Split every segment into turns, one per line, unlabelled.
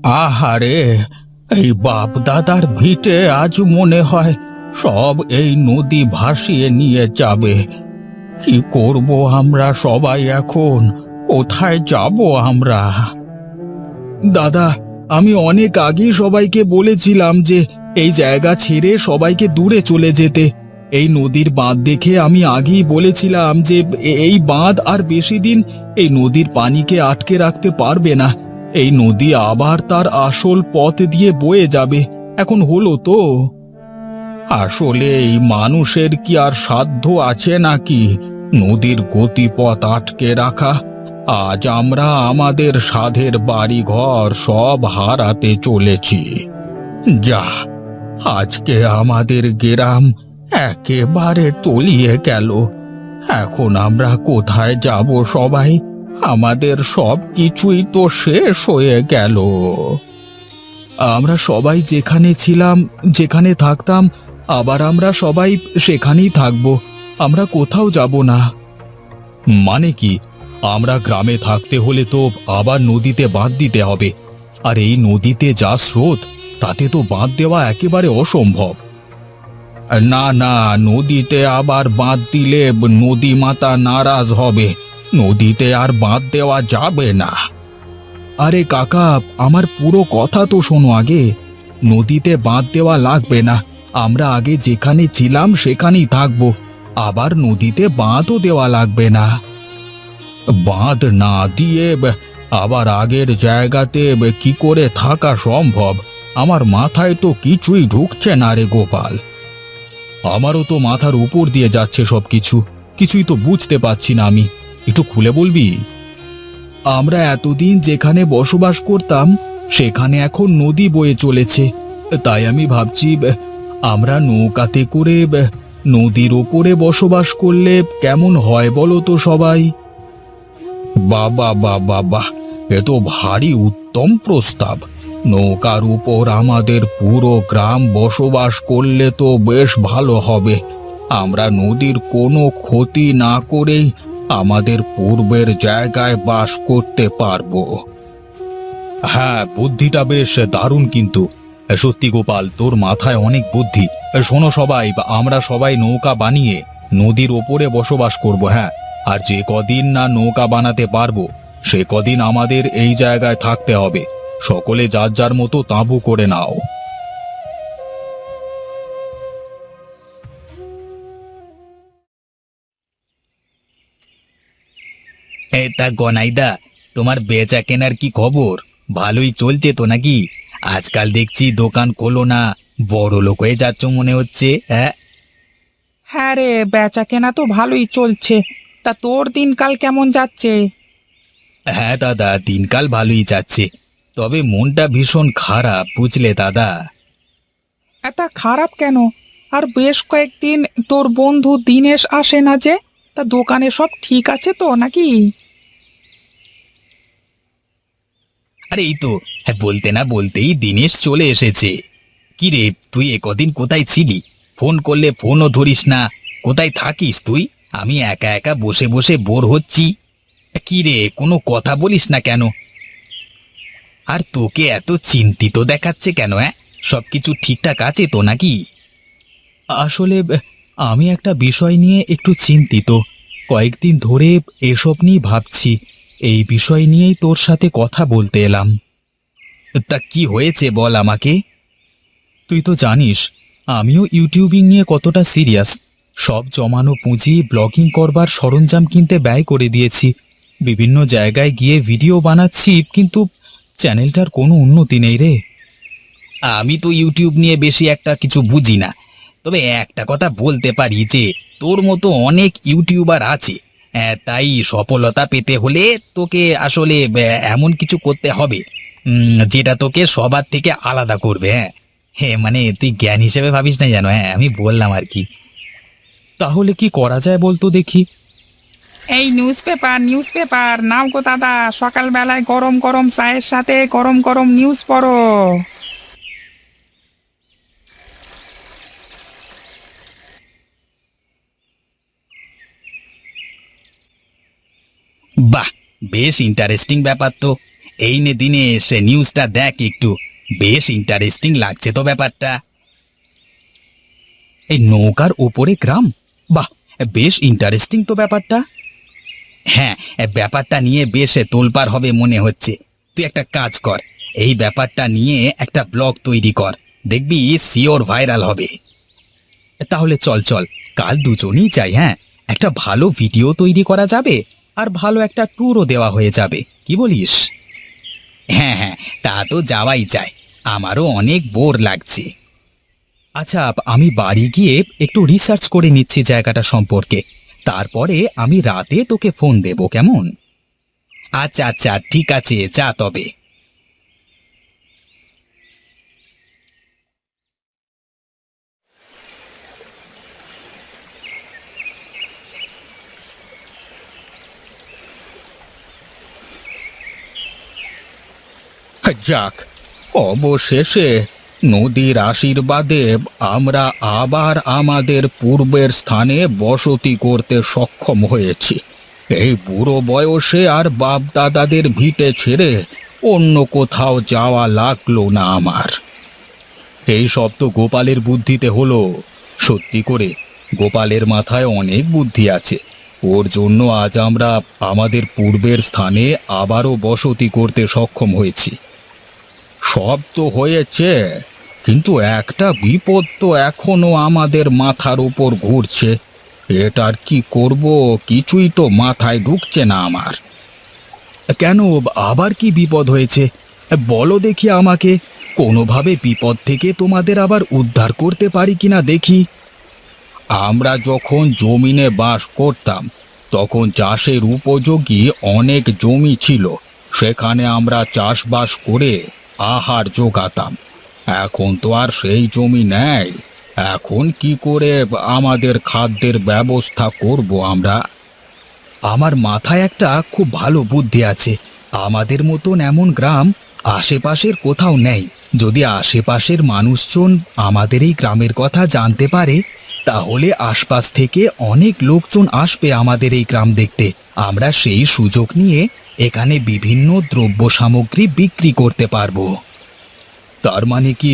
আহারে, এই বাপ দাদার ভিটে আজ মনে হয় সব এই নদী ভাসিয়ে নিয়ে যাবে। কি করব আমরা সবাই এখন? কোথায় যাব আমরা? দাদা, আমি অনেক আগেই সবাইকে বলেছিলাম যে এই জায়গা ছেড়ে সবাইকে দূরে চলে যেতে। এই নদীর বাঁধ দেখে আমি আগেই বলেছিলাম যে এই বাঁধ আর বেশি দিন এই নদীর পানিকে আটকে রাখতে পারবে না। এই নদী আবার তার আসল পথ দিয়ে বয়ে যাবে। এখন হলো তো। আসলে এই মানুষের কি আর সাধ্য আছে নাকি নদীর গতিপথ আটকে রাখা? আজ আমরা আমাদের সাধের বাড়ি ঘর সব হারাতে চলেছি। যা, আজকে আমাদের গ্রাম একেবারে তলিয়ে গেল। এখন আমরা কোথায় যাব সবাই? আমাদের সব কিছুই তো শেষ হয়ে গেল। আমরা সবাই যেখানে ছিলাম, যেখানে থাকতাম, আবার আমরা সবাই সেখানেই থাকব। আমরা কোথাও যাব না। মানে কি? আমরা গ্রামে থাকতে হলে তো আবার নদীতে বাঁধ দিতে হবে। আর এই নদীতে যা স্রোত, তাতে তো বাঁধ দেওয়া একেবারে অসম্ভব। না না, নদীতে আবার বাঁধ দিলে নদী মাতা নারাজ হবে। নদীতে আর বাঁধ দেওয়া যাবে না। আরে কাকা, আমার পুরো কথা তো শোনো আগে। নদীতে বাঁধ দেওয়া লাগবে না। আমরা আগে যেখানে ছিলাম সেখানেই থাকবো। আবার নদীতে বাঁধও দেওয়া লাগবে না। বাঁধ না দিয়ে আবার আগের জায়গাতে কি করে থাকা সম্ভব? আমার মাথায় তো কিছুই ঢুকছে না রে গোপাল। আমারও তো মাথার উপর দিয়ে যাচ্ছে সবকিছু। কিছুই তো বুঝতে পারছি না আমি। একটু খুলে বলবি? আমরা এতদিন যেখানে বসবাস করতাম সেখানে এখন নদী বয়ে চলেছে। তাই আমি ভাবছি আমরা নৌকাতে করে নদীর ওপরে বসবাস করলে কেমন হয় বলো তো সবাই? বাবা বাবা বাহ, এ তো ভারী উত্তম প্রস্তাব। নৌকার উপর আমাদের পুরো গ্রাম বসবাস করলে তো বেশ ভালো হবে। আমরা নদীর কোনো ক্ষতি না করেই আমাদের পূর্বের জায়গায় বাস করতে পারবো। হ্যাঁ, বুদ্ধিটা বেশ দারুণ কিন্তু। সত্যি গোপাল, তোর মাথায় অনেক বুদ্ধি। শোনো সবাই, আমরা সবাই নৌকা বানিয়ে নদীর ওপরে বসবাস করব। হ্যাঁ, আর যে কদিন না নৌকা বানাতে পারবো সে কদিন আমাদের এই জায়গায় থাকতে হবে। সকলে যার যার মতো তাঁবু করে নাও। তা গনাইদা, তোমার বেচা কেনার কি খবর? ভালোই চলছে তো নাকি? আজকাল দেখছি দোকান খোলো না, বড় লোক হয়ে যাচ্ছ মনে হচ্ছে। হ্যাঁ
হ্যাঁ রে, বেচা কেনা তো ভালোই চলছে। তা তোর দিনকাল কেমন যাচ্ছে?
হ্যাঁ দাদা, দিনকাল ভালোই যাচ্ছে। তবে মনটা ভীষণ খারাপ, বুঝলে দাদা।
এটা খারাপ কেন? আর বেশ কয়েকদিন তোর বন্ধু দিনেশ আসে না যে? তা দোকানে সব ঠিক আছে তো নাকি?
আরে এই তো, হ্যাঁ, বলতে না বলতেই দিনেশ চলে এসেছে। কি রে, তুই কদিন কোথায় ছিলি? ফোন করলে ফোনও ধরিস না। কোথায় থাকিস তুই? আমি একা একা বসে বসে বোর হচ্ছি। কি রে, কোনো কথা বলিস না কেন? আর তোকে এত চিন্তিত দেখাচ্ছে কেন? সবকিছু ঠিকঠাক আছে তো নাকি? আসলে আমি একটা বিষয় নিয়ে একটু চিন্তিত। কয়েকদিন ধরে এসব নিয়ে ভাবছি। এই বিষয় নিয়েই তোর সাথে কথা বলতে এলাম। তা কি হয়েছে বল আমাকে। তুই তো জানিস আমিও ইউটিউবিং নিয়ে কতটা সিরিয়াস। সব জমানো পুঁজি ব্লগিং করবার সরঞ্জাম কিনতে ব্যয় করে দিয়েছি। বিভিন্ন জায়গায় গিয়ে ভিডিও বানাচ্ছি, কিন্তু চ্যানেলটার কোনো উন্নতি নেই রে। আমি তো ইউটিউব নিয়ে বেশি একটা কিছু বুঝি না। তবে একটা কথা বলতে পারি যে তোর মতো অনেক ইউটিউবার আছে। তাই সফলতা পেতে হলে তোকে আসলে এমন কিছু করতে হবে যেটা তোকে সবার থেকে আলাদা করবে। হ্যাঁ হ্যাঁ, মানে তুই জ্ঞান হিসেবে ভাবিস না যেন। হ্যাঁ, আমি বললাম আর কি। তাহলে কি করা যায় বলতো দেখি।
এই নিউজ পেপার নাও গো দাদা, সকালবেলায় গরম গরম চায়ের সাথে গরম গরম নিউজ পড়ো।
বাহ, বেশ ইন্টারেস্টিং ব্যাপার তো। এই নে দিনেশ, নিউজটা দেখ একটু, বেশ ইন্টারেস্টিং লাগছে তো ব্যাপারটা। এই নৌকার ওপরে গ্রাম, বাহ, বেশ ইন্টারেস্টিং তো ব্যাপারটা। হ্যাঁ, ব্যাপারটা নিয়ে বেশ তোলপাড় হবে মনে হচ্ছে। তুই একটা কাজ কর, এই ব্যাপারটা নিয়ে একটা ব্লগ তৈরি কর, দেখবি শিওর ভাইরাল হবে। তাহলে চল চল, কাল দুজনেই চাই। হ্যাঁ, একটা ভালো ভিডিও তৈরি করা যাবে, আর ভালো একটা ট্যুরও দেওয়া হয়ে যাবে, কি বলিস? হ্যাঁ হ্যাঁ, তা তো যাওয়াই যায়, আমারও অনেক বোর লাগছে। আচ্ছা, আমি বাড়ি গিয়ে একটু রিসার্চ করে নিচ্ছি জায়গাটা সম্পর্কে, তারপরে আমি রাতে তোকে ফোন দেব, কেমন? আচ্ছা আচ্ছা, ঠিক আছে, যা তবে। যাক, অবশেষে নদীর আশীর্বাদে আমরা আবার আমাদের পূর্বের স্থানে বসতি করতে সক্ষম হয়েছি। এই বুড়ো বয়সে আর বাপ দাদাদের ভিটে ছেড়ে অন্য কোথাও যাওয়া লাগলো না আমার। এই সব তো গোপালের বুদ্ধিতে হলো। সত্যি করে গোপালের মাথায় অনেক বুদ্ধি আছে, ওর জন্য আজ আমরা আমাদের পূর্বের স্থানে আবারও বসতি করতে সক্ষম হয়েছি। সব তো হয়েছে, কিন্তু একটা বিপদ তো এখনো আমাদের মাথার উপর ঘুরছে। এটার কি করব কিছুই তো মাথায় ঢুকছে না আমার। কেন, আবার কি বিপদ হয়েছে? বলো দেখি আমাকে, কোনোভাবে বিপদ থেকে তোমাদের আবার উদ্ধার করতে পারি কিনা দেখি। আমরা যখন জমিনে বাস করতাম তখন চাষের উপযোগী অনেক জমি ছিল, সেখানে আমরা চাষবাস করে আহার জোগাতাম। এখন তো আর সেই জমি নেই। এখন কি করে আমাদের খাদ্যের ব্যবস্থা করব আমরা? আমার মাথায় একটা খুব ভালো বুদ্ধি আছে। আমাদের মতন এমন গ্রাম আশেপাশের কোথাও নেই। যদি আশেপাশের মানুষজন আমাদের এই গ্রামের কথা জানতে পারে, তাহলে আশপাশ থেকে অনেক লোকজন আসবে আমাদের এই গ্রাম দেখতে। আমরা সেই সুযোগ নিয়ে এখানে বিভিন্ন দ্রব্য সামগ্রী বিক্রি করতে পারবো। তার মানে কি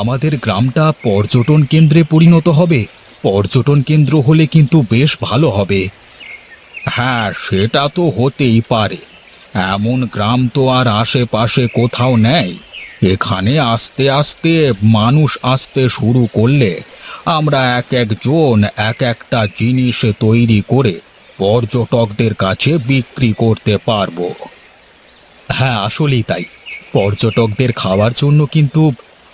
আমাদের গ্রামটা পর্যটন কেন্দ্রে পরিণত হবে? পর্যটন কেন্দ্র হলে কিন্তু বেশ ভালো হবে। হ্যাঁ, সেটা তো হতেই পারে। এমন গ্রাম তো আর আশেপাশে কোথাও নেই। এখানে আস্তে আস্তে মানুষ আসতে শুরু করলে আমরা এক একজন এক একটা জিনিস তৈরি করে পর্যটকদের কাছে বিক্রি করতে পারবো। হ্যাঁ, আসলেই তাই। পর্যটকদের খাওয়ার জন্য কিন্তু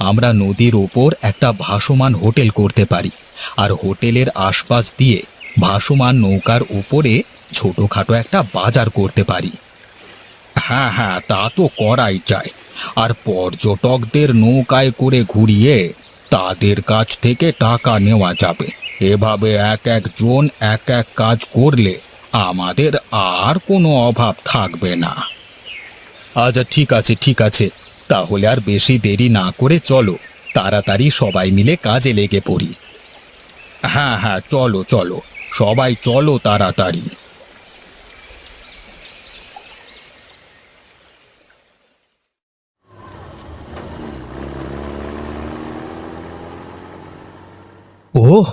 আমরা নদীর ওপর একটা ভাসমান হোটেল করতে পারি, আর হোটেলের আশপাশ দিয়ে ভাসমান নৌকার উপরে ছোটখাটো একটা বাজার করতে পারি। হ্যাঁ হ্যাঁ, তা তো করাই যায়। আর পর্যটকদের নৌকায় করে ঘুরিয়ে তাদের কাছ থেকে টাকা নেওয়া যাবে। এভাবে এক একজন এক এক কাজ করলে আমাদের আর কোনো অভাব থাকবে না। আচ্ছা, ঠিক আছে ঠিক আছে, তাহলে আর বেশি দেরি না করে চলো, তাড়াতাড়ি সবাই মিলে কাজে লেগে পড়ি। হ্যাঁ হ্যাঁ, চলো চলো, সবাই চলো তাড়াতাড়ি। ওহ,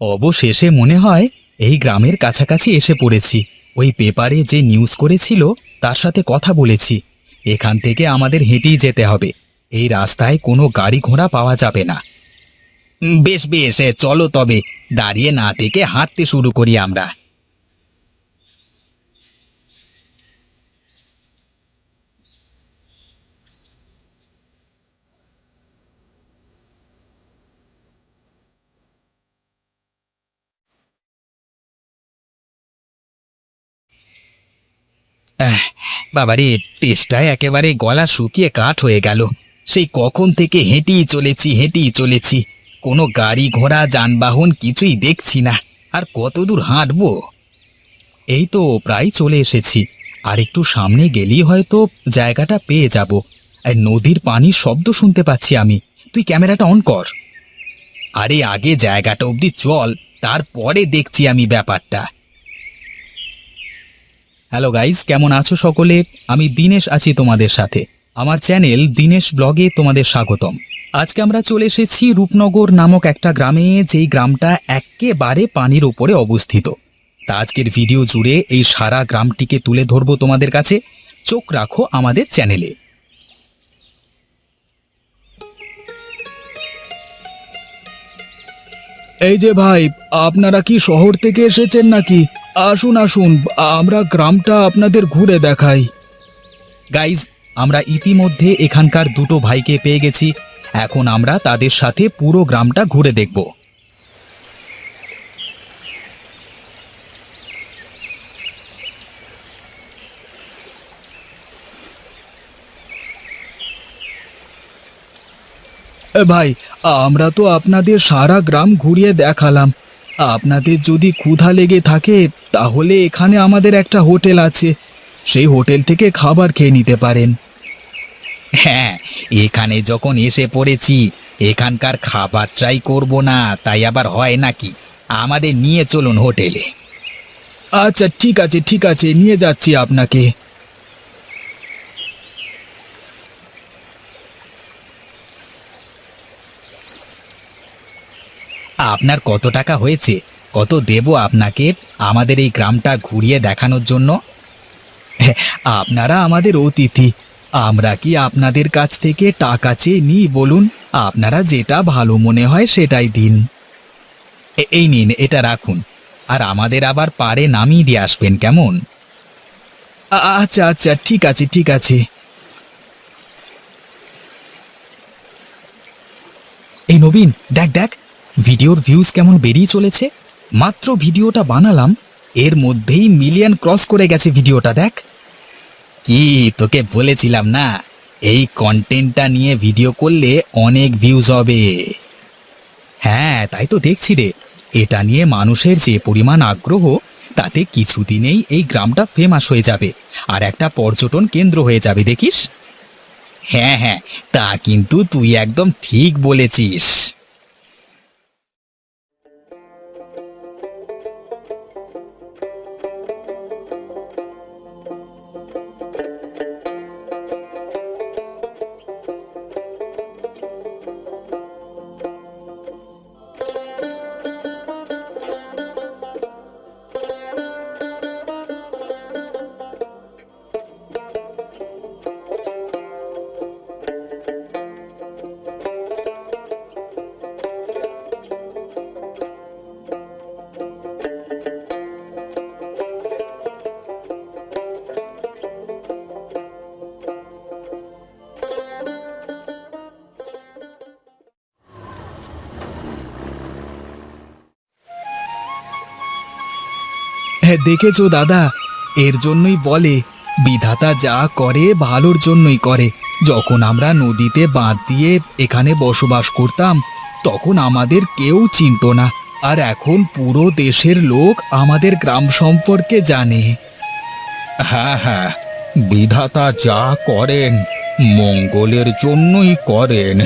অবশেষে মনে হয় এই গ্রামের কাছাকাছি এসে পড়েছি। ওই পেপারে যে নিউজ করেছিল তার সাথে কথা বলেছি। এখান থেকে আমাদের হেঁটেই যেতে হবে। এই রাস্তায় কোনো গাড়ি ঘোড়া পাওয়া যাবে না। বেশ বেশ, চলো তবে দাঁড়িয়ে না থেকে হাঁটতে শুরু করি আমরা। বাবারে, তেষ্টায় একেবারে গলা শুকিয়ে কাঠ হয়ে গেল। সেই কখন থেকে হেঁটেই চলেছি, কোনো গাড়ি ঘোড়া যানবাহন কিছুই দেখছি না। আর কত দূর হাঁটবো? এই তো প্রায় চলে এসেছি। আর একটু সামনে গেলেই হয়তো জায়গাটা পেয়ে যাব। আর নদীর পানির শব্দ শুনতে পাচ্ছি আমি। তুই ক্যামেরাটা অন কর। আরে আগে জায়গাটা অবধি চল, তারপরে দেখছি আমি ব্যাপারটা। হ্যালো গাইস, কেমন আছো সকলে? আমি দিনেশ আছি তোমাদের সাথে। আমার চ্যানেল দিনেশ ব্লগে তোমাদের স্বাগতম। আজকে আমরা চলে এসেছি রূপনগর নামক একটা গ্রামে, যেই গ্রামটা একেবারে পানির উপরে অবস্থিত। তা আজকের ভিডিও জুড়ে এই সারা গ্রামটিকে তুলে ধরবো তোমাদের কাছে। চোখ রাখো আমাদের চ্যানেলে। এই যে ভাই, আপনারা কি শহর থেকে এসেছেন নাকি? আসুন আসুন, আমরা গ্রামটা আপনাদের ঘুরে দেখাই। গাইজ, আমরা ইতিমধ্যে এখানকার দুটো ভাইকে পেয়ে গেছি। এখন আমরা তাদের সাথে পুরো গ্রামটা ঘুরে দেখব। ভাই, আমরা তো আপনাদের সারা গ্রাম ঘুরিয়ে দেখালাম। আপনাদের যদি ক্ষুধা লেগে থাকে তাহলে এখানে আমাদের একটা হোটেল আছে, সেই হোটেল থেকে খাবার খেয়ে নিতে পারেন। হ্যাঁ, এখানে যখন এসে পড়েছি এখানকার খাবার ট্রাই করব না তাই আবার হয় নাকি? আমাদের নিয়ে চলুন হোটেলে। আচ্ছা ঠিক আছে ঠিক আছে, নিয়ে যাচ্ছি আপনাকে। আপনার কত টাকা হয়েছে? কত দেব আপনাকে আমাদের এই গ্রামটা ঘুরিয়ে দেখানোর জন্য? আপনারা আমাদের অতিথি, আমরা কি আপনাদের কাছ থেকে টাকা চেয়ে নিই বলুন? আপনারা যেটা ভালো মনে হয় সেটাই দিন। এই নিন, এটা রাখুন। আর আমাদের আবার পাড়ে নামিয়ে দিয়ে আসবেন, কেমন? আচ্ছা আচ্ছা ঠিক আছে ঠিক আছে। এই নবীন, দেখ দেখ, ভিডিওর ভিউজ কেমন বেরিয়ে চলেছে। মাত্র ভিডিওটা বানালাম, এর মধ্যেই মিলিয়ন ক্রস করে গেছে ভিডিওটা, দেখ। কি তোকে বলেছিলাম না, এই কন্টেন্টটা নিয়ে ভিডিও করলে অনেক ভিউজ হবে। হ্যাঁ, তাই তো দেখছি রে। এটা নিয়ে মানুষের যে পরিমাণ আগ্রহ, তাতে কিছুদিনেই এই গ্রামটা ফেমাস হয়ে যাবে আর একটা পর্যটন কেন্দ্র হয়ে যাবে, দেখিস। হ্যাঁ হ্যাঁ, তা কিন্তু তুই একদম ঠিক বলেছিস। হ্যাঁ, দেখেছো দাদা, এর জন্যই বলে বিধাতা যা করে ভালোর জন্যই করে। যখন আমরা নদীতে বাঁধ দিয়ে এখানে বসবাস করতাম তখন আমাদের কেউ চিনতো না, আর এখন পুরো দেশের লোক আমাদের গ্রাম সম্পর্কে জানে। হ্যাঁ হ্যাঁ, বিধাতা যা করেন মঙ্গলের জন্যই করেন।